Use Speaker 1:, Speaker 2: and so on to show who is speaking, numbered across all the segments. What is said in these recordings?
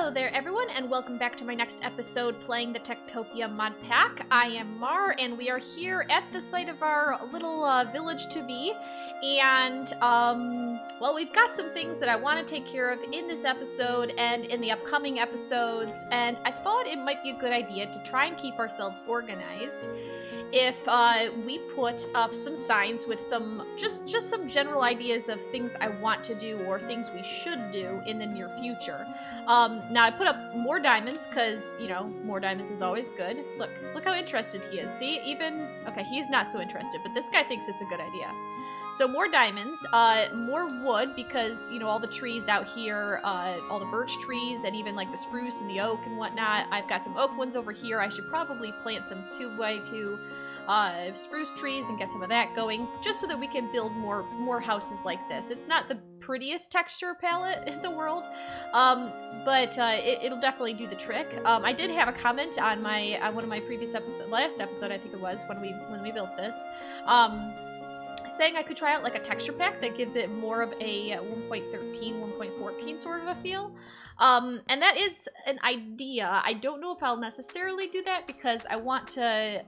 Speaker 1: Hello there everyone, and welcome back to my next episode playing the TekTopia mod pack. I am Mar, and we are here at the site of our little village to be, and well, we've got some things that I want to take care of in this episode and in the upcoming episodes, and I thought it might be a good idea to try and keep ourselves organized if we put up some signs with some just some general ideas of things I want to do or things we should do in the near future. Now I put up more diamonds because, you know, more diamonds is always good. Look how interested he is. See, even, okay, he's not so interested, but this guy thinks it's a good idea. So more diamonds, more wood because, you know, all the trees out here, all the birch trees and even like the spruce and the oak and whatnot. I've got some oak ones over here. I should probably plant some 2x2 spruce trees and get some of that going just so that we can build more houses like this. It's not the prettiest texture palette in the world, but it'll definitely do the trick. I did have a comment on my one of my previous episodes, last episode I think it was, when we built this, saying I could try out like a texture pack that gives it more of a 1.13, 1.14 sort of a feel. And that is an idea. I don't know if I'll necessarily do that because I want to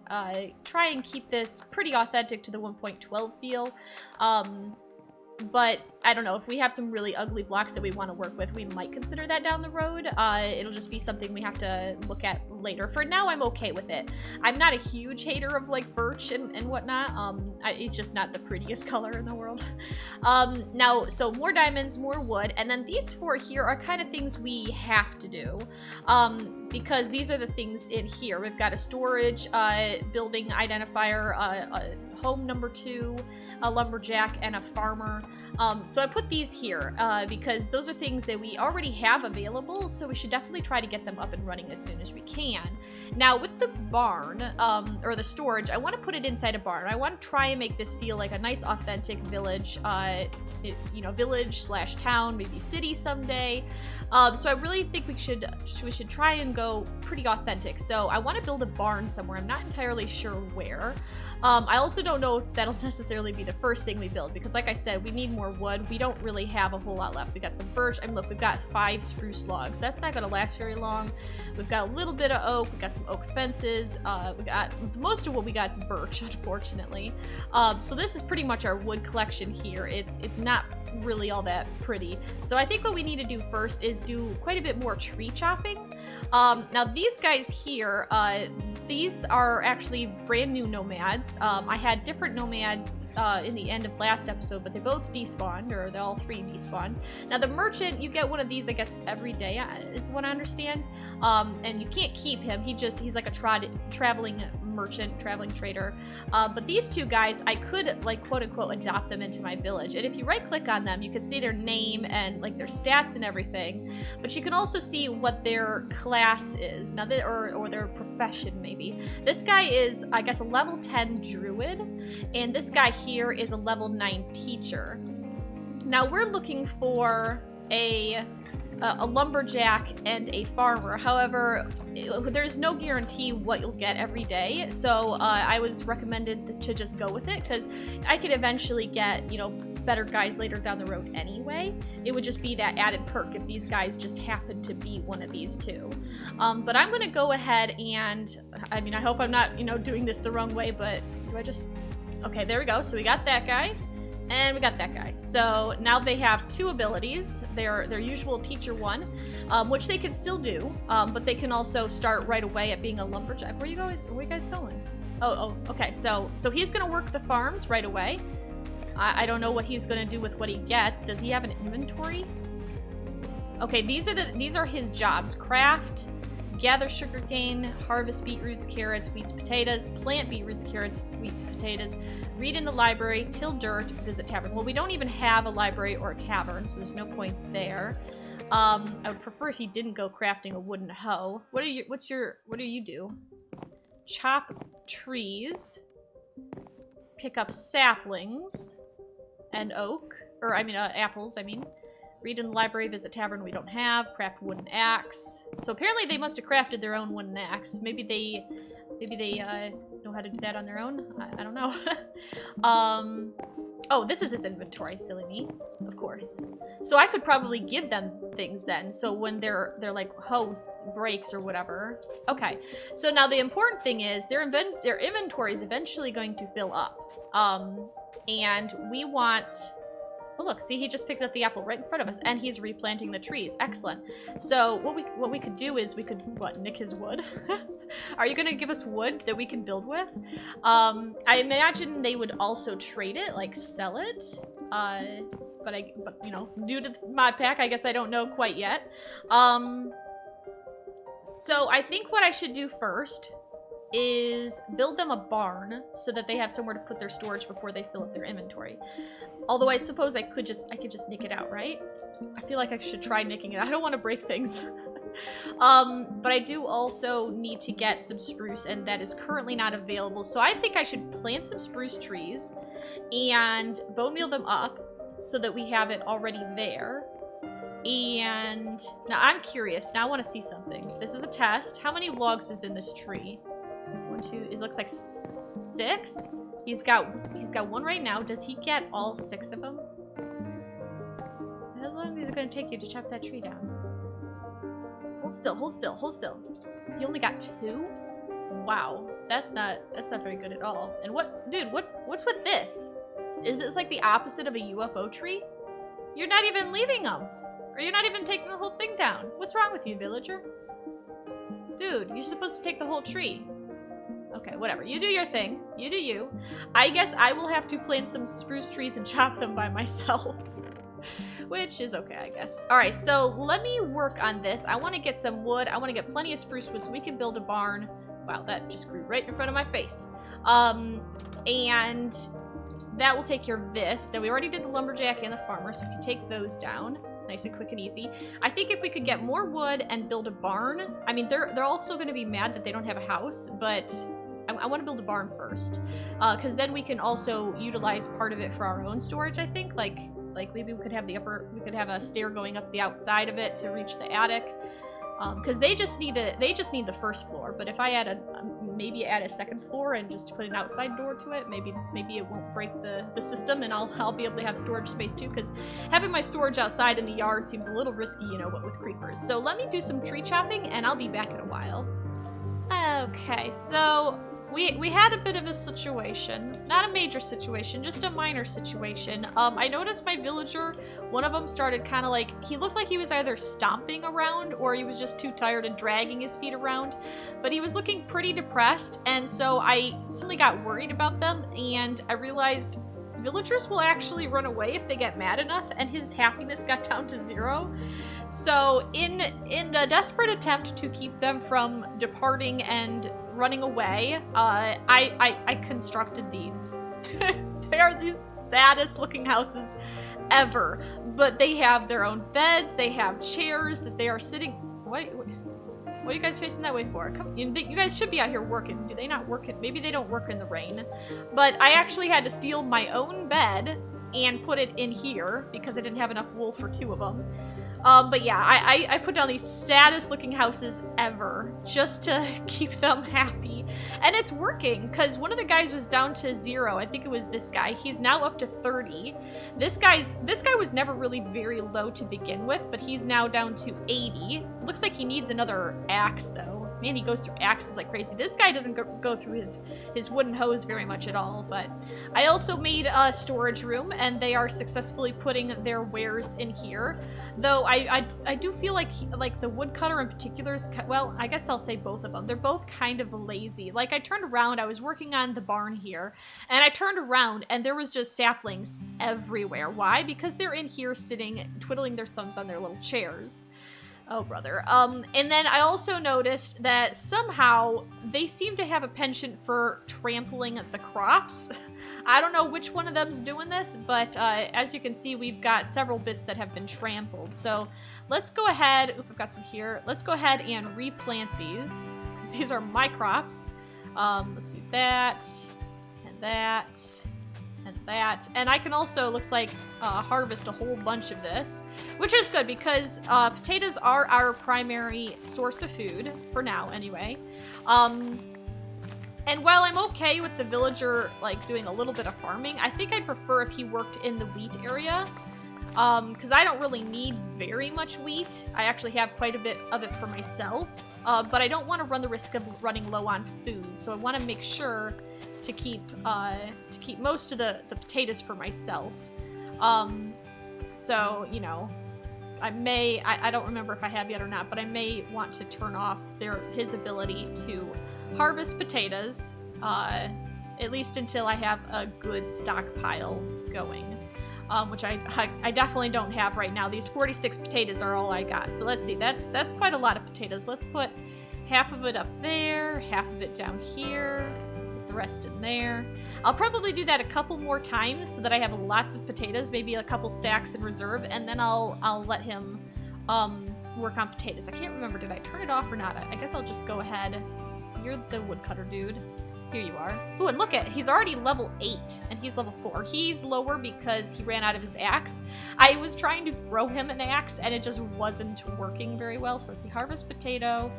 Speaker 1: try and keep this pretty authentic to the 1.12 feel. But I don't know, if we have some really ugly blocks that we want to work with, we might consider that down the road. It'll just be something we have to look at later. For now, I'm okay with it. I'm not a huge hater of like birch and whatnot. It's just not the prettiest color in the world. Now, so more diamonds, more wood, and then these four here are kind of things we have to do. Because these are the things in here. We've got a storage building identifier, a home number 2, a lumberjack, and a farmer. So I put these here because those are things that we already have available, so we should definitely try to get them up and running as soon as we can. Now with the barn, or the storage, I want to put it inside a barn. I want to try and make this feel like a nice authentic village, you know, village slash town, maybe city someday. So I really think we should try and go pretty authentic. So I want to build a barn somewhere. I'm not entirely sure where. I also don't know if that'll necessarily be the first thing we build because, like I said, we need more wood. We don't really have a whole lot left. We got some birch. I mean, look, we've got 5 spruce logs. That's not going to last very long. We've got a little bit of oak. We got some oak fences. We got most of what we got is birch, unfortunately. So this is pretty much our wood collection here. It's not really all that pretty. So I think what we need to do first is do quite a bit more tree chopping. Now these guys here, these are actually brand new nomads. I had different nomads in the end of last episode, but they both despawned, or they all 3 despawned. Now the merchant, you get one of these, I guess, every day, is what I understand. And you can't keep him. He's like a traveling merchant, traveling trader. But these 2 guys, I could, like, quote unquote, adopt them into my village. And if you right click on them, you can see their name and like their stats and everything. But you can also see what their class is now, or their profession maybe. This guy is, I guess, a level 10 druid, and this guy here is a level 9 teacher. Now we're looking for a lumberjack and a farmer. However, there's no guarantee what you'll get every day, so I was recommended to just go with it because I could eventually get, you know, better guys later down the road anyway. It would just be that added perk if these guys just happen to be one of these 2. But I'm gonna go ahead and, I mean, I hope I'm not, you know, doing this the wrong way, but do I just, okay, there we go. So we got that guy. And we got that guy. So now they have 2 abilities. Their usual teacher 1, which they can still do, but they can also start right away at being a lumberjack. Where you going? Where you guys going? Oh, okay. So he's gonna work the farms right away. I don't know what he's gonna do with what he gets. Does he have an inventory? Okay, these are his jobs: craft, gather sugarcane, harvest beetroots, carrots, wheats, potatoes, plant beetroots, carrots, wheats, potatoes, read in the library, till dirt, visit tavern. Well, we don't even have a library or a tavern, so there's no point there. I would prefer if he didn't go crafting a wooden hoe. What do you do? Chop trees, pick up saplings and oak, or I mean apples, I mean. Read in the library, visit tavern, we don't have. Craft wooden axe. So apparently they must have crafted their own wooden axe. Maybe they know how to do that on their own. I don't know. Oh, this is his inventory, silly me. Of course. So I could probably give them things then. So when they're like, oh, breaks or whatever. Okay. So now the important thing is their inventory is eventually going to fill up. And we want... Oh, look, see, he just picked up the apple right in front of us, and he's replanting the trees. Excellent. So what we could do is we could, what, nick his wood? Are you gonna give us wood that we can build with? I imagine they would also trade it, like sell it. But you know, new to the mod pack, I guess I don't know quite yet. So I think what I should do first is build them a barn so that they have somewhere to put their storage before they fill up their inventory. Although I suppose I could just nick it out, right? I feel like I should try nicking it. I don't want to break things. But I do also need to get some spruce, and that is currently not available. So I think I should plant some spruce trees and bone meal them up so that we have it already there. And now I'm curious. Now I want to see something. This is a test. How many logs is in this tree? 1, 2, it looks like 6. He's got one right now. Does he get all 6 of them? How long is it going to take you to chop that tree down? Hold still, hold still, hold still. He only got 2? Wow, that's not very good at all. And what, dude, what's with this? Is this like the opposite of a UFO tree? You're not even leaving them. Or you're not even taking the whole thing down. What's wrong with you, villager? Dude, you're supposed to take the whole tree. Okay, whatever. You do your thing. You do you. I guess I will have to plant some spruce trees and chop them by myself. Which is okay, I guess. Alright, so let me work on this. I want to get some wood. I want to get plenty of spruce wood so we can build a barn. Wow, that just grew right in front of my face. And that will take care of this. Then we already did the lumberjack and the farmer, so we can take those down. Nice and quick and easy. I think if we could get more wood and build a barn, I mean, they're also going to be mad that they don't have a house, but I want to build a barn first, because then we can also utilize part of it for our own storage. I think, like maybe we could have a stair going up the outside of it to reach the attic, because they just need the first floor. But if I add maybe add a second floor and just put an outside door to it, maybe it won't break the system, and I'll be able to have storage space too, because having my storage outside in the yard seems a little risky, you know, what with creepers. So let me do some tree chopping, and I'll be back in a while. Okay, so we had a bit of a situation. Not a major situation, just a minor situation. I noticed my villager, one of them started kind of like, he looked like he was either stomping around or he was just too tired and dragging his feet around. But he was looking pretty depressed, and so I suddenly got worried about them, and I realized villagers will actually run away if they get mad enough, and his happiness got down to 0. So in a desperate attempt to keep them from departing and running away, I constructed these. They are the saddest looking houses ever, but they have their own beds, they have chairs that they are sitting. What are you guys facing that way for? Come, you guys should be out here working. Do they not work? Maybe they don't work in the rain. But I actually had to steal my own bed and put it in here because I didn't have enough wool for 2 of them. But yeah, I put down these saddest looking houses ever just to keep them happy. And it's working, because one of the guys was down to 0. I think it was this guy. He's now up to 30. This guy was never really very low to begin with, but he's now down to 80. Looks like he needs another axe, though. Man, he goes through axes like crazy. This guy doesn't go through his wooden hose very much at all, but I also made a storage room, and they are successfully putting their wares in here. Though I do feel like the woodcutter in particular is, well, I guess I'll say both of them. They're both kind of lazy. Like, I turned around, I was working on the barn here, and I turned around, and there was just saplings everywhere. Why? Because they're in here sitting, twiddling their thumbs on their little chairs. Oh, brother. And then I also noticed that somehow they seem to have a penchant for trampling the crops. I don't know which one of them's doing this, but as you can see, we've got several bits that have been trampled. So let's go ahead. Oop, I've got some here. Let's go ahead and replant these, because these are my crops. Let's do that, and that, and that. And I can also, looks like, harvest a whole bunch of this, which is good because potatoes are our primary source of food, for now anyway. And while I'm okay with the villager, like, doing a little bit of farming, I think I'd prefer if he worked in the wheat area. Because I don't really need very much wheat. I actually have quite a bit of it for myself. But I don't want to run the risk of running low on food. So I want to make sure to keep most of the potatoes for myself. So, you know, I don't remember if I have yet or not, but I may want to turn off his ability to harvest potatoes, at least until I have a good stockpile going, which I definitely don't have right now. These 46 potatoes are all I got. So let's see, that's quite a lot of potatoes. Let's put half of it up there, half of it down here, put the rest in there. I'll probably do that a couple more times so that I have lots of potatoes, maybe a couple stacks in reserve, and then I'll let him work on potatoes. I can't remember, did I turn it off or not? I guess I'll just go ahead. You're the woodcutter dude. Here you are. Ooh, and look he's already level 8 and he's level 4. He's lower because he ran out of his axe. I was trying to throw him an axe and it just wasn't working very well. So let's see, harvest potato,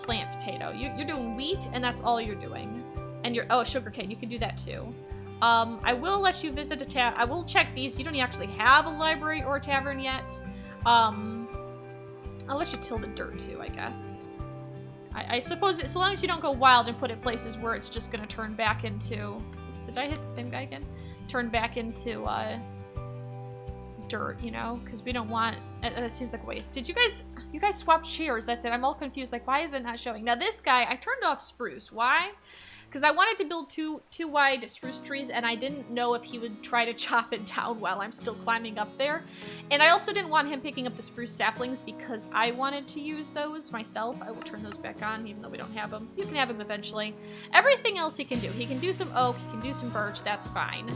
Speaker 1: plant potato. You're doing wheat and that's all you're doing. And sugarcane, you can do that too. I will let you visit a tavern. I will check these. You don't actually have a library or a tavern yet. I'll let you till the dirt too, I guess. I suppose so long as you don't go wild and put it places where it's just going to turn back into... Oops, did I hit the same guy again? Turn back into dirt, you know? Because we don't want... That seems like a waste. Did you guys swap chairs? That's it. I'm all confused. Like, why is it not showing? Now, this guy, I turned off spruce. Why? Because I wanted to build two wide spruce trees, and I didn't know if he would try to chop it down while I'm still climbing up there. And I also didn't want him picking up the spruce saplings because I wanted to use those myself. I will turn those back on, even though we don't have them. You can have them eventually. Everything else he can do. He can do some oak, he can do some birch, that's fine.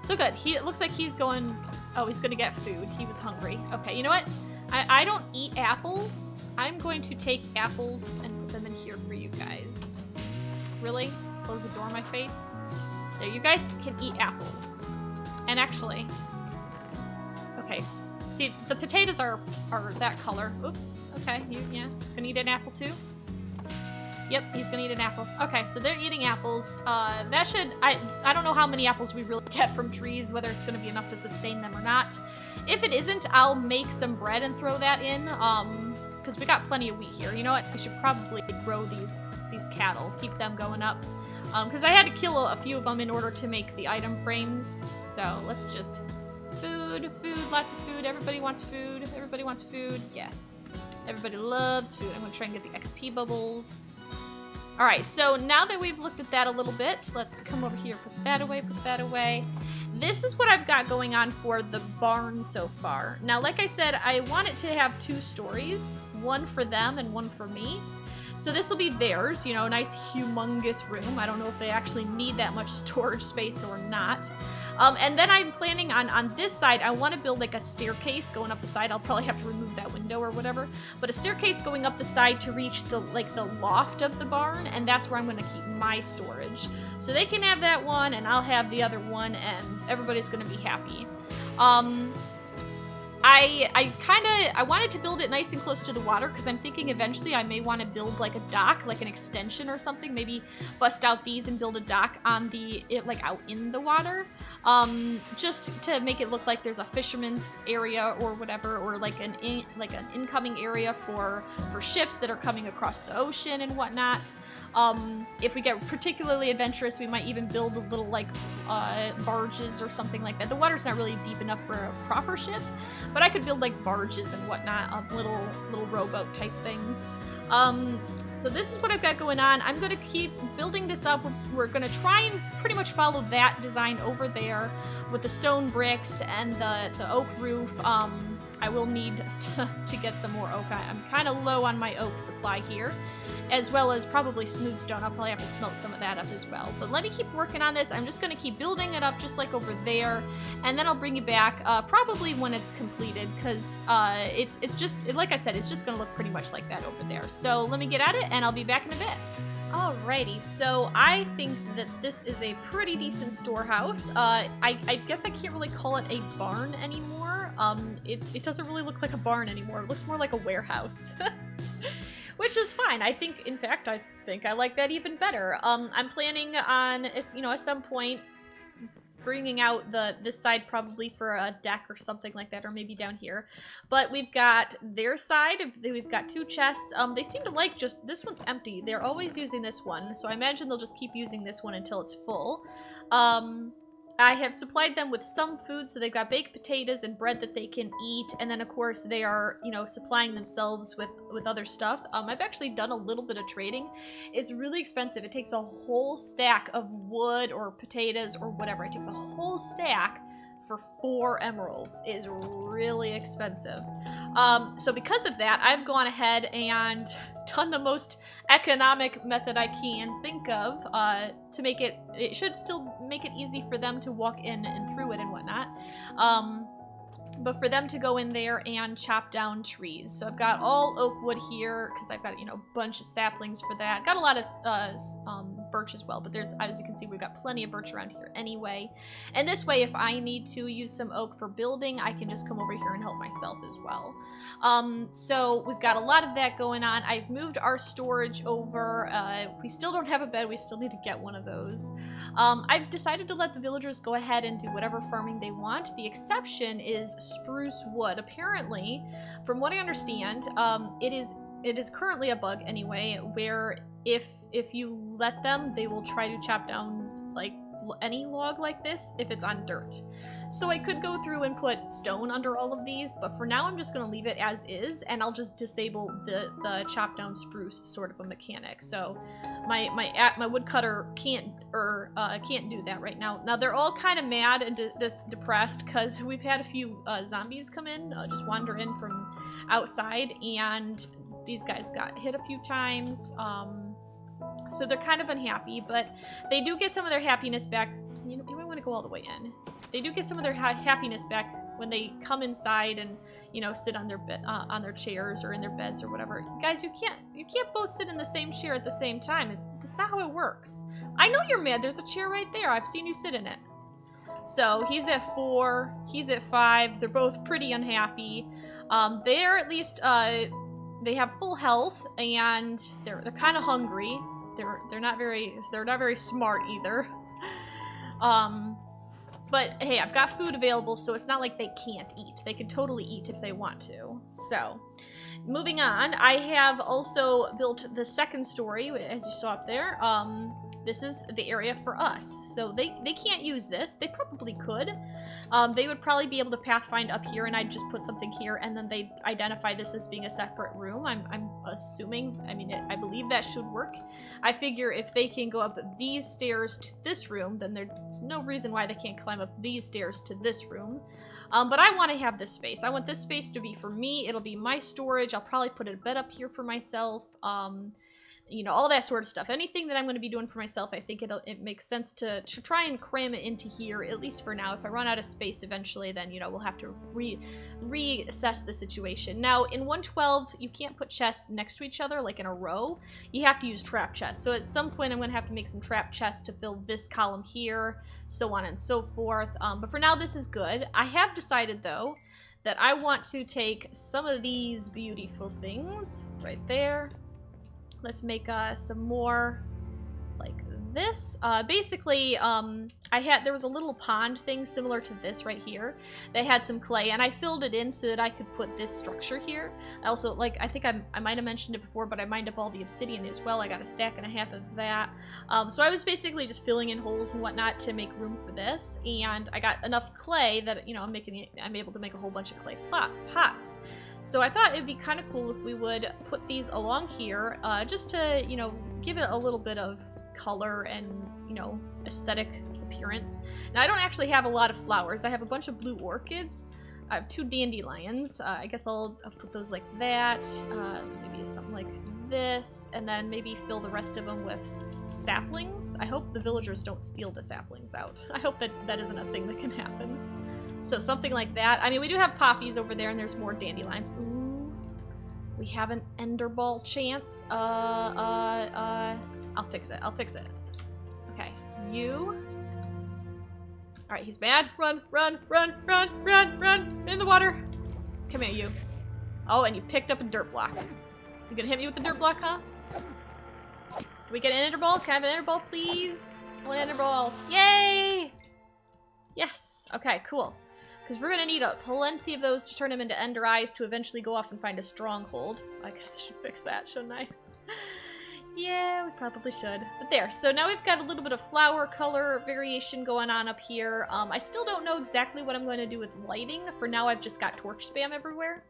Speaker 1: So good. It looks like he's going... Oh, he's going to get food. He was hungry. Okay, you know what? I don't eat apples. I'm going to take apples and put them in here for you guys. Really? Close the door in my face? There, you guys can eat apples. And actually... Okay. See, the potatoes are that color. Oops. Okay, yeah. Gonna eat an apple too? Yep, he's gonna eat an apple. Okay, so they're eating apples. That should... I don't know how many apples we really get from trees, whether it's gonna be enough to sustain them or not. If it isn't, I'll make some bread and throw that in. Because we got plenty of wheat here. You know what? I should probably grow these cattle, keep them going up, because I had to kill a few of them in order to make the item frames. So let's just food, lots of food. Everybody wants food. Yes, everybody loves food. I'm gonna try and get the XP bubbles. All right, so now that we've looked at that a little bit, let's come over here, put that away. This is what I've got going on for the barn so far. Now, like I said, I want it to have 2 stories, one for them and one for me. So this will be theirs, you know, a nice humongous room. I don't know if they actually need that much storage space or not. And then I'm planning on this side, I want to build like a staircase going up the side. I'll probably have to remove that window or whatever. But a staircase going up the side to reach the loft of the barn, and that's where I'm going to keep my storage. So they can have that one, and I'll have the other one, and everybody's going to be happy. I wanted to build it nice and close to the water because I'm thinking eventually I may want to build like a dock, like an extension or something. Maybe bust out these and build a dock on like out in the water. Just to make it look like there's a fisherman's area or whatever, or like an incoming area for ships that are coming across the ocean and whatnot. If we get particularly adventurous, we might even build a little like barges or something like that. The water's not really deep enough for a proper ship, but I could build like barges and whatnot, little rowboat type things. So this is what I've got going on. I'm going to keep building this up. We're going to try and pretty much follow that design over there with the stone bricks and the oak roof. I will need to get some more oak. I'm kind of low on my oak supply here, as well as probably smooth stone. I'll probably have to smelt some of that up as well. But let me keep working on this. I'm just going to keep building it up just like over there, and then I'll bring you back probably when it's completed, because it's just, like I said, it's just going to look pretty much like that over there. So let me get at it, and I'll be back in a bit. Alrighty, so I think that this is a pretty decent storehouse. I guess I can't really call it a barn anymore. It doesn't really look like a barn anymore. It looks more like a warehouse. which is fine. I think, in fact, I like that even better. I'm planning on, you know, at some point bringing out this side probably for a deck or something like that, or maybe down here. But we've got their side. We've got 2 chests. They seem to like just this one's empty. They're always using this one, so I imagine they'll just keep using this one until it's full. I have supplied them with some food, so they've got baked potatoes and bread that they can eat, and then of course they are, you know, supplying themselves with other stuff. I've actually done a little bit of trading. It's really expensive. It takes a whole stack of wood or potatoes or whatever. It takes a whole stack for 4 emeralds. It is really expensive. So because of that, I've gone ahead and done the most economic method I can think of to make it should still make it easy for them to walk in and through it and whatnot. But for them to go in there and chop down trees. So I've got all oak wood here because I've got, you know, a bunch of saplings for that. Got a lot of birch as well, but there's, as you can see, we've got plenty of birch around here anyway. And this way, if I need to use some oak for building, I can just come over here and help myself as well. So we've got a lot of that going on. I've moved our storage over. We still don't have a bed. We still need to get one of those. I've decided to let the villagers go ahead and do whatever farming they want. The exception is spruce wood. Apparently, from what I understand, it is currently a bug anyway, where if you let them, they will try to chop down like any log like this if it's on dirt. So I could go through and put stone under all of these, but for now I'm just going to leave it as is, and I'll just disable the chop down spruce sort of a mechanic. So my woodcutter can't do that right now. Now they're all kind of mad and depressed because we've had a few zombies come in, just wander in from outside, and these guys got hit a few times. So they're kind of unhappy, but they do get some of their happiness back. You might want to go all the way in. They do get some of their happiness back when they come inside and, you know, sit on their their chairs or in their beds or whatever. Guys, you can't both sit in the same chair at the same time. It's not how it works. I know you're mad. There's a chair right there. I've seen you sit in it. So he's at 4. He's at 5. They're both pretty unhappy. They're at least they have full health, and they're kind of hungry. They're not very smart either. But hey, I've got food available, so it's not like they can't eat. They can totally eat if they want to. So, moving on, I have also built the second story, as you saw up there. This is the area for us. So they can't use this. They probably could. They would probably be able to pathfind up here, and I'd just put something here, and then they'd identify this as being a separate room. I'm assuming, I mean, I believe that should work. I figure if they can go up these stairs to this room, then there's no reason why they can't climb up these stairs to this room. But I want to have this space. I want this space to be for me. It'll be my storage. I'll probably put a bed up here for myself. You know, all that sort of stuff. Anything that I'm going to be doing for myself, I think it makes sense to try and cram it into here, at least for now. If I run out of space eventually, then, you know, we'll have to reassess the situation. Now, in 112, you can't put chests next to each other, like in a row. You have to use trap chests. So at some point, I'm going to have to make some trap chests to fill this column here, so on and so forth. But for now, this is good. I have decided, though, that I want to take some of these beautiful things right there. Let's make some more like this. Basically, there was a little pond thing similar to this right here. They had some clay, and I filled it in so that I could put this structure here. I also, like, I think I might have mentioned it before, but I mined up all the obsidian as well. I got a stack and a half of that. So I was basically just filling in holes and whatnot to make room for this, and I got enough clay that, you know, I'm able to make a whole bunch of clay pots. So I thought it'd be kind of cool if we would put these along here, just to, you know, give it a little bit of color and, you know, aesthetic appearance. Now, I don't actually have a lot of flowers. I have a bunch of blue orchids. I have 2 dandelions. I guess I'll put those like that. Maybe something like this, and then maybe fill the rest of them with saplings. I hope the villagers don't steal the saplings out. I hope that isn't a thing that can happen. So something like that. I mean, we do have poppies over there, and there's more dandelions. Ooh, we have an ender ball chance. I'll fix it. I'll fix it. Okay, you. All right, he's bad. Run, run, run, run, run, run. In the water. Come here, you. Oh, and you picked up a dirt block. You gonna hit me with the dirt block, huh? Can we get an ender ball? Can I have an ender ball, please? One ender ball. Yay! Yes. Okay, cool. Because we're gonna need plenty of those to turn them into ender eyes to eventually go off and find a stronghold. I guess I should fix that, shouldn't I? Yeah, we probably should. But there, so now we've got a little bit of flower color variation going on up here. I still don't know exactly what I'm going to do with lighting. For now, I've just got torch spam everywhere.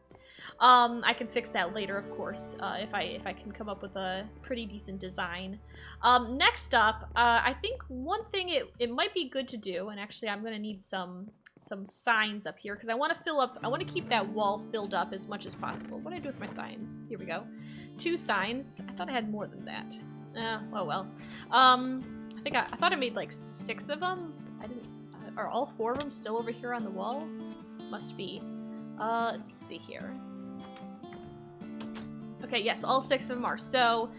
Speaker 1: I can fix that later, of course, if I can come up with a pretty decent design. Next up, I think one thing it might be good to do, and actually I'm going to need some signs up here, because I want to keep that wall filled up as much as possible. What do I do with my signs? Here we go. 2 signs. I thought I had more than that. Oh well. I thought I made like 6 of them. I didn't. Are all 4 of them still over here on the wall? Must be. Let's see here. Okay, yes, all 6 of them are. So,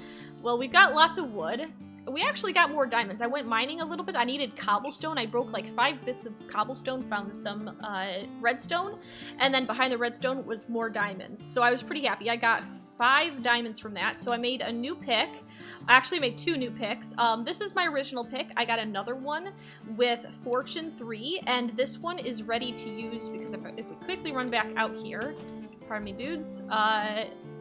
Speaker 1: well, we've got lots of wood. We actually got more diamonds. I went mining a little bit. I needed cobblestone. I broke like 5 bits of cobblestone, found some redstone, and then behind the redstone was more diamonds. So I was pretty happy. I got 5 diamonds from that. So I made a new pick. I actually made 2 new picks. This is my original pick. I got another one with Fortune 3, and this one is ready to use because if we quickly run back out here, pardon me, dudes,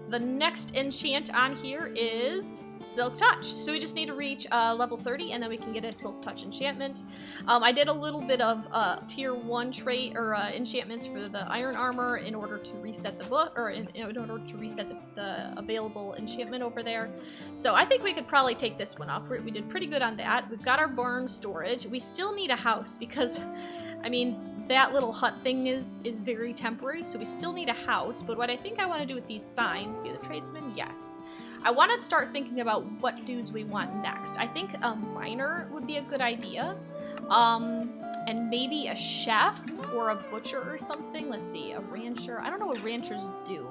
Speaker 1: the next enchant on here is Silk Touch. So we just need to reach level 30 and then we can get a Silk Touch enchantment. I did a little bit of tier 1 trait or enchantments for the iron armor in order to reset the book, or in order to reset the available enchantment over there. So I think we could probably take this one off. We did pretty good on that. We've got our barn storage. We still need a house because, I mean, that little hut thing is very temporary, so we still need a house. But what I think I want to do with these signs, see the tradesman? Yes. I want to start thinking about what dudes we want next. I think a miner would be a good idea. And maybe a chef or a butcher or something. Let's see, a rancher. I don't know what ranchers do.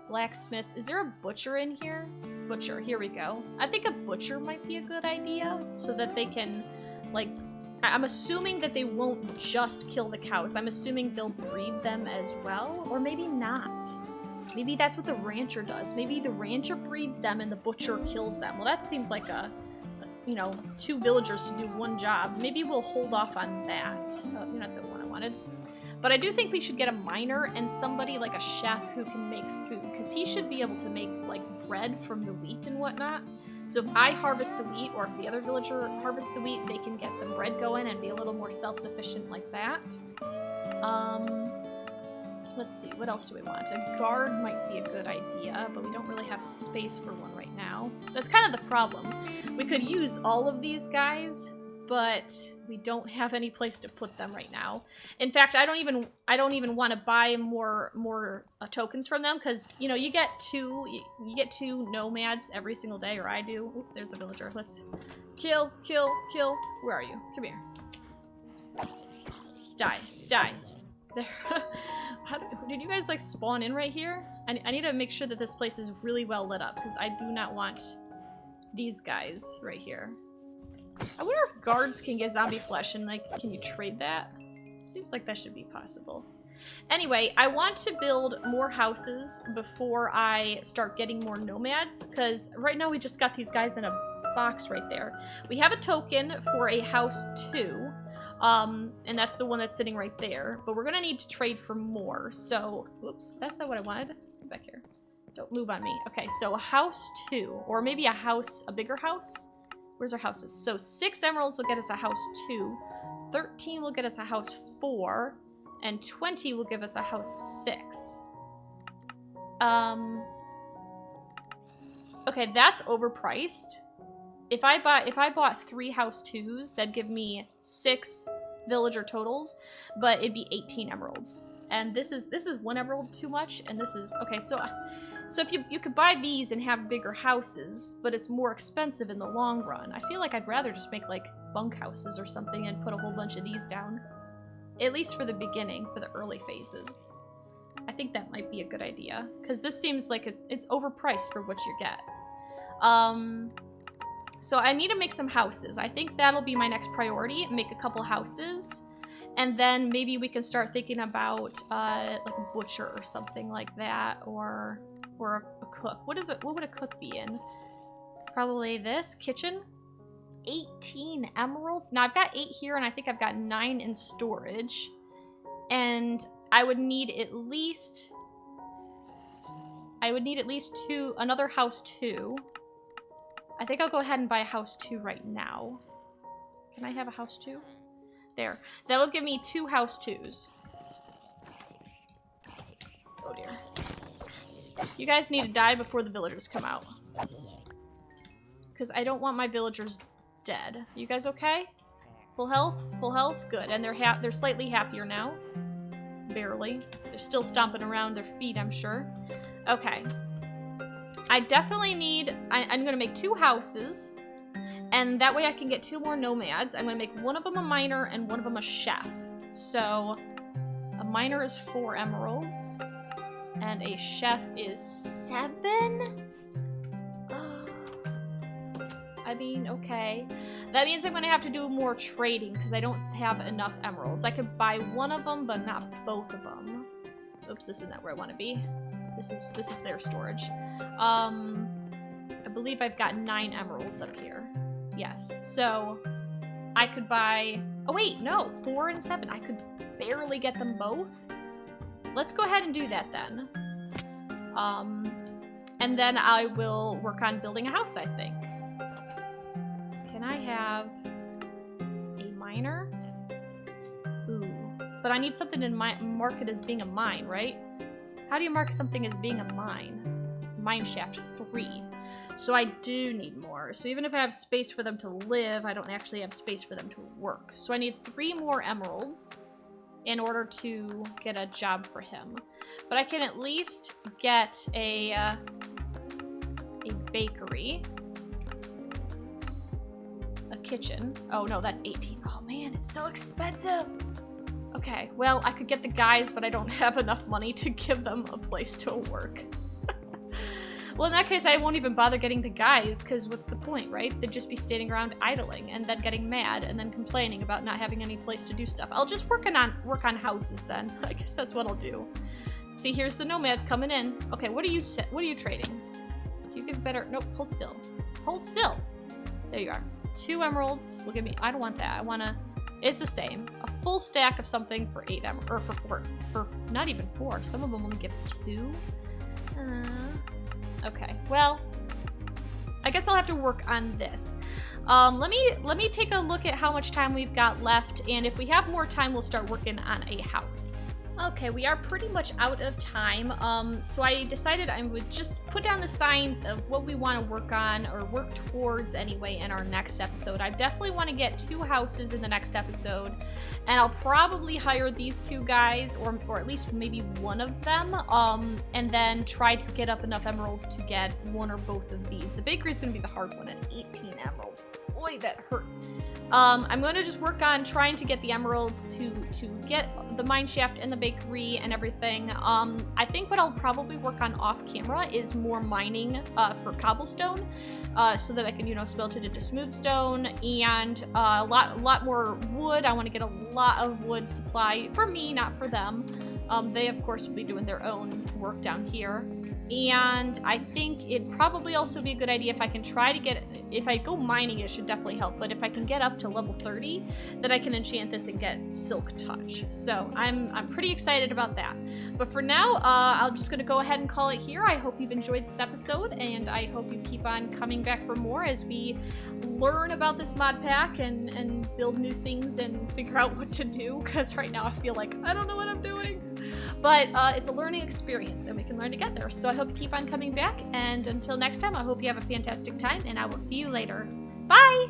Speaker 1: Blacksmith. Is there a butcher in here? Butcher, here we go. I think a butcher might be a good idea so that they can, like, I'm assuming that they won't just kill the cows. I'm assuming they'll breed them as well, or maybe not. Maybe that's what the rancher does. Maybe the rancher breeds them and the butcher kills them. Well, that seems like you know, 2 villagers to do 1 job. Maybe we'll hold off on that. Oh, you're not the one I wanted. But I do think we should get a miner and somebody like a chef who can make food, because he should be able to make, like, bread from the wheat and whatnot. So if I harvest the wheat, or if the other villager harvests the wheat, they can get some bread going and be a little more self-sufficient like that. Let's see, what else do we want? A guard might be a good idea, but we don't really have space for one right now. That's kind of the problem. We could use all of these guys, but we don't have any place to put them right now. In fact, I don't even want to buy more tokens from them, because you know, you get two nomads every single day, or I do. Oop, there's a villager. Let's kill. Where are you? Come here. Die. There. Did you guys like spawn in right here? I need to make sure that this place is really well lit up, because I do not want these guys right here. I wonder if guards can get zombie flesh and, like, can you trade that? Seems like that should be possible. Anyway, I want to build more houses before I start getting more nomads, because right now we just got these guys in a box right there. We have a token for a house 2, and that's the one that's sitting right there, but we're gonna need to trade for more. So, oops, that's not what I wanted. Get back here. Don't move on me. Okay, so a house 2, or maybe a bigger house. Where's our houses? So 6 emeralds will get us a house 2, 13 will get us a house 4, and 20 will give us a house 6. Okay, that's overpriced. If I bought 3 house 2s, that'd give me 6 villager totals, but it'd be 18 emeralds. And this is 1 emerald too much, and this is okay. So if you could buy these and have bigger houses, but it's more expensive in the long run. I feel like I'd rather just make like bunk houses or something and put a whole bunch of these down, at least for the beginning, for the early phases. I think that might be a good idea, because this seems like it's overpriced for what you get. So I need to make some houses. I think that'll be my next priority, make a couple houses. And then maybe we can start thinking about like a butcher or something like that, or Or a cook. What would a cook be in? Probably this kitchen. 18 emeralds. Now I've got 8 here, and I think I've got 9 in storage. And I would need at least another house 2. I think I'll go ahead and buy a house 2 right now. Can I have a house 2? There. That'll give me 2 house 2s. Oh dear. You guys need to die before the villagers come out. Because I don't want my villagers dead. You guys okay? Full health? Full health? Good. And they're slightly happier now. Barely. They're still stomping around their feet, I'm sure. Okay. I definitely need... I'm going to make 2 houses. And that way I can get 2 more nomads. I'm going to make one of them a miner and one of them a chef. So, a miner is 4 emeralds. And a chef is 7? I mean, okay. That means I'm going to have to do more trading because I don't have enough emeralds. I could buy one of them, but not both of them. Oops, this isn't where I want to be. This is their storage. I believe I've got 9 emeralds up here. Yes. So, I could buy... Oh, wait, no. 4 and 7. I could barely get them both. Let's go ahead and do that then. And then I will work on building a house, I think. Can I have a miner? Ooh. But I need something to mark it as being a mine, right? How do you mark something as being a mine? Mine shaft 3. So I do need more. So even if I have space for them to live, I don't actually have space for them to work. So I need 3 more emeralds in order to get a job for him. But I can at least get a bakery. A kitchen. Oh no, that's 18. Oh man, it's so expensive. Okay, well, I could get the guys, but I don't have enough money to give them a place to work. Well, in that case, I won't even bother getting the guys, because what's the point, right? They'd just be standing around idling, and then getting mad, and then complaining about not having any place to do stuff. I'll just work on houses then. I guess that's what I'll do. See, here's the nomads coming in. Okay, what are you trading? You give better... Nope, hold still. Hold still. There you are. 2 emeralds will give me... I don't want that. I want to... It's the same. A full stack of something for 8 emeralds. Or for 4. For not even 4. Some of them only give 2. Okay, well, I guess I'll have to work on this. Let me take a look at how much time we've got left, and if we have more time, we'll start working on a house. Okay, we are pretty much out of time, so I decided I would just put down the signs of what we want to work on, or work towards anyway, in our next episode. I definitely want to get 2 houses in the next episode, and I'll probably hire these 2 guys, or at least maybe one of them, and then try to get up enough emeralds to get 1 or both of these. The bakery is going to be the hard one at 18 emeralds. Boy, that hurts. I'm going to just work on trying to get the emeralds to get the mine shaft and the bakery and everything. I think what I'll probably work on off camera is more mining for cobblestone, so that I can, you know, smelt it into smooth stone, and a lot more wood. I want to get a lot of wood supply for me, not for them. They, of course, will be doing their own work down here. And I think it'd probably also be a good idea if I can try to get, if I go mining, it should definitely help, but if I can get up to level 30, then I can enchant this and get Silk Touch. So I'm pretty excited about that. But for now, I'm just gonna go ahead and call it here. I hope you've enjoyed this episode, and I hope you keep on coming back for more as we learn about this mod pack and build new things and figure out what to do, because right now I feel like I don't know what I'm doing. But it's a learning experience, and we can learn together. So I hope you keep on coming back, and until next time, I hope you have a fantastic time, and I will see you later. Bye!